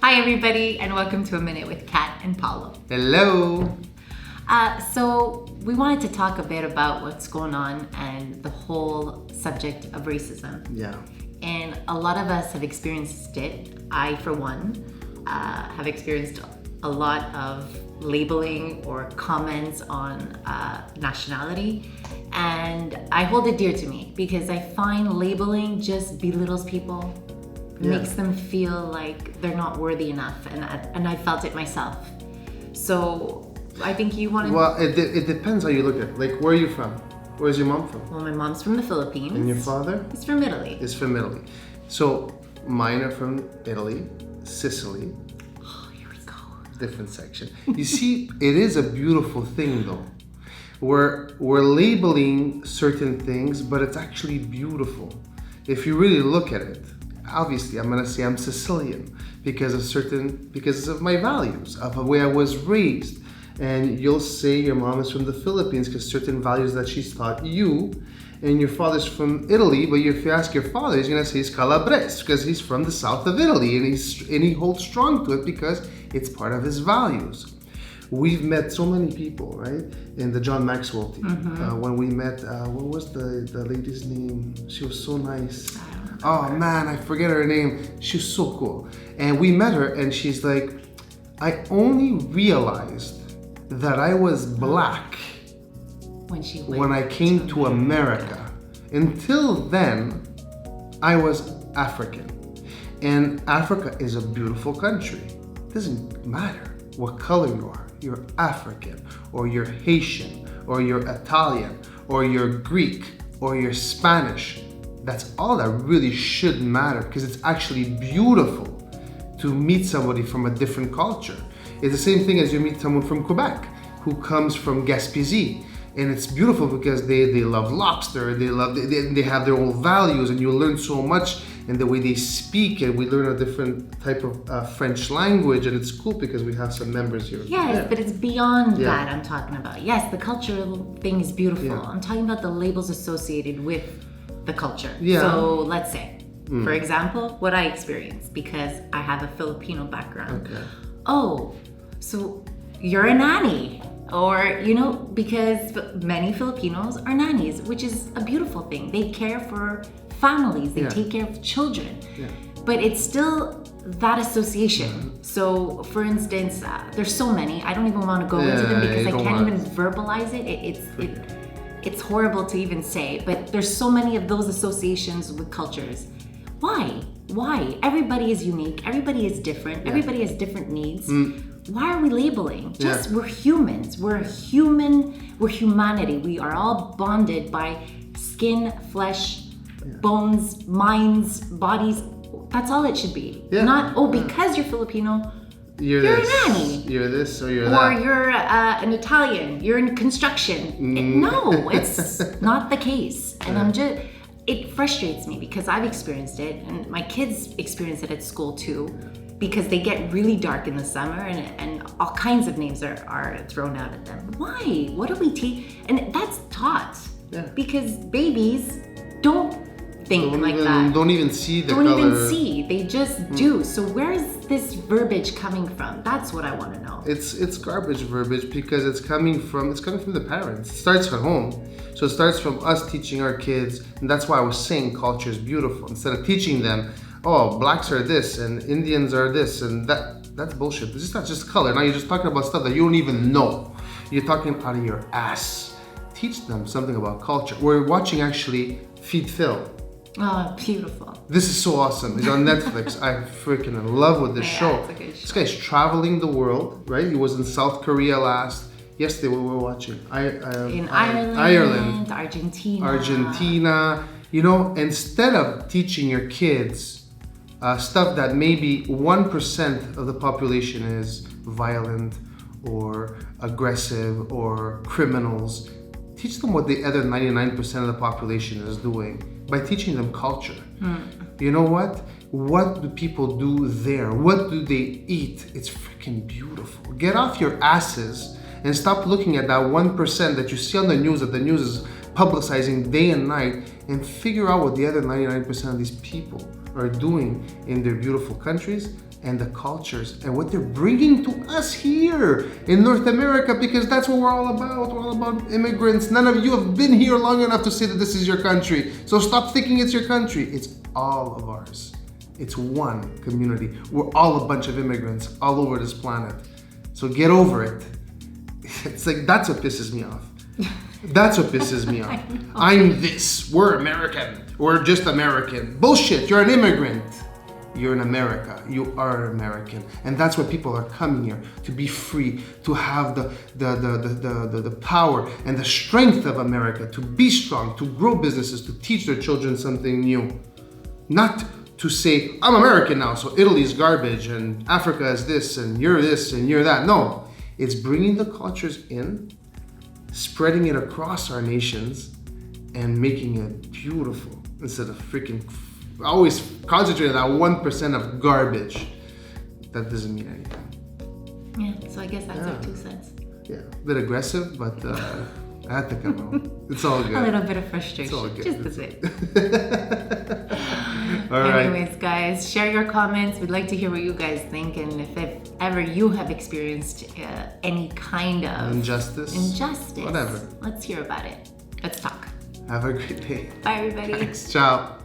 Hi everybody, and welcome to A Minute with Cat and Paolo. Hello. So we wanted to talk a bit about what's going on and the whole subject of racism. Yeah. And a lot of us have experienced it. I, for one, have experienced a lot of labeling or comments on nationality. And I hold it dear to me because I find labeling just belittles people, makes them feel like they're not worthy enough. And I felt it myself. So I think you want to... Well, it depends how you look at it. Like, where are you from? Where's your mom from? Well, my mom's from the Philippines. And your father? He's from Italy. Is from Italy. So mine are from Italy, Sicily. Oh, here we go. Different section. You see, it is a beautiful thing though. We're labeling certain things, but it's actually beautiful. If you really look at it, obviously I'm gonna say I'm Sicilian because of my values, of the way I was raised. And you'll say your mom is from the Philippines because certain values that she's taught you, and your father's from Italy, but if you ask your father, he's gonna say he's Calabrese because he's from the south of Italy, and he holds strong to it because it's part of his values. We've met so many people, right? In the John Maxwell team. When we met, what was the lady's name? She was so nice. Oh man, I forget her name. She was so cool. And we met her and she's like, I only realized that I was black when I came to America. Until then, I was African. And Africa is a beautiful country. It doesn't matter what color you are. You're African, or you're Haitian, or you're Italian, or you're Greek, or you're Spanish. That's all that really should matter, because it's actually beautiful to meet somebody from a different culture. It's the same thing as you meet someone from Quebec who comes from Gaspésie, and it's beautiful because they love lobster, they have their own values, and you learn so much in the way they speak, and we learn a different type of French language, and it's cool because we have some members here. Yes, but it's beyond that I'm talking about. Yes, the cultural thing is beautiful. Yeah. I'm talking about the labels associated with the culture. Yeah. So let's say, for example, what I experienced because I have a Filipino background. Okay. Oh, so you're a nanny. Or, because many Filipinos are nannies, which is a beautiful thing. They care for families, they take care of children. Yeah. But it's still that association. So, for instance, there's so many. I don't even want to go into them because I can't even verbalize it. It's horrible to even say, but there's so many of those associations with cultures. Why? Everybody is unique. Everybody is different. Everybody has different needs. Why are we labeling? We're humans. We're humanity. We are all bonded by skin, flesh, bones, minds, bodies. That's all it should be. Not, because you're Filipino, you're a nanny. You're this or you're that. Or you're an Italian, you're in construction. No, it's not the case. And it frustrates me because I've experienced it, and my kids experience it at school too, because they get really dark in the summer and all kinds of names are thrown out at them. Why? What do we teach? And that's taught. Because babies don't think like that. Don't even see the color. Don't even see. They just do. So where is this verbiage coming from? That's what I want to know. It's garbage verbiage because it's coming from the parents. It starts at home. So it starts from us teaching our kids, and that's why I was saying culture is beautiful. Instead of teaching them, blacks are this and Indians are this and that's bullshit. It's not just color. Now you're just talking about stuff that you don't even know. You're talking out of your ass. Teach them something about culture. We're watching actually Feed Phil. Oh, beautiful. This is so awesome. It's on Netflix. I'm freaking in love with this show. It's a good show. This guy's traveling the world, right? He was in South Korea yesterday we were watching. In Ireland, Argentina. Instead of teaching your kids stuff that maybe 1% of the population is violent or aggressive or criminals, teach them what the other 99% of the population is doing by teaching them culture. You know what? What do people do there? What do they eat? It's freaking beautiful. Get off your asses and stop looking at that 1% that you see on the news, that the news is publicizing day and night, and figure out what the other 99% of these people are doing in their beautiful countries and the cultures and what they're bringing to us here in North America, because that's what we're all about. We're all about immigrants. None of you have been here long enough to say that this is your country. So stop thinking it's your country. It's all of ours. It's one community. We're all a bunch of immigrants all over this planet. So get over it. It's like, that's what pisses me off. That's what pisses me off. I'm this. We're American. We're just American. Bullshit. You're an immigrant. You're in America. You are an American. And that's why people are coming here, to be free, to have the power and the strength of America, to be strong, to grow businesses, to teach their children something new. Not to say, I'm American now, so Italy's garbage and Africa is this and you're that. No, it's bringing the cultures in, spreading it across our nations, and making it beautiful instead of freaking always concentrating on that 1% of garbage. That doesn't mean anything. Yeah, so I guess that's our 2 cents. Yeah, a bit aggressive, but I had to come out. It's all good. A little bit of frustration. It's all good. Just a bit. All right. Anyways, guys, share your comments. We'd like to hear what you guys think, and if ever you have experienced any kind of injustice, whatever, let's hear about it. Let's talk. Have a great day. Bye, everybody. Thanks. Ciao.